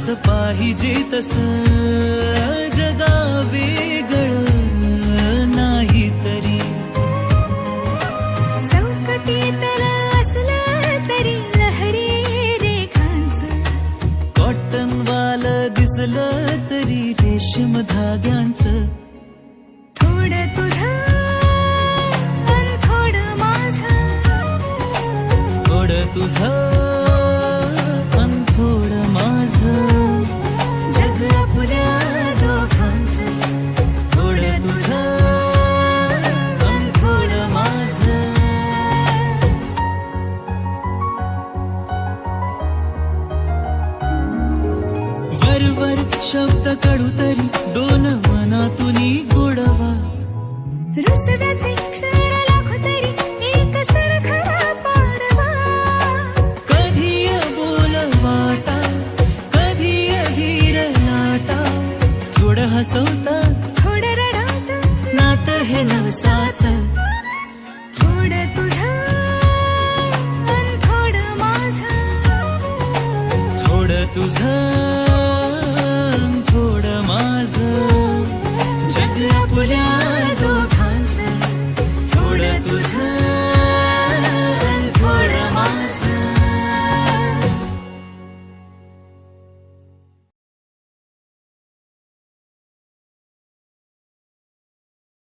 जसं पाहिजे तसं जगा वेगळं नाही तरी चौकटीतलं असलं तरी लहरी रेखांचं कॉटन वाल दिसलं तरी रेशीम धाग्यांचं थोडं तुझं अन थोडं माझं थोडं तुझं अन थोडं माझं जग आपल्या दोघांचं थोडं तुझं अन थोडं माझं वरवर शब्द कडू तरी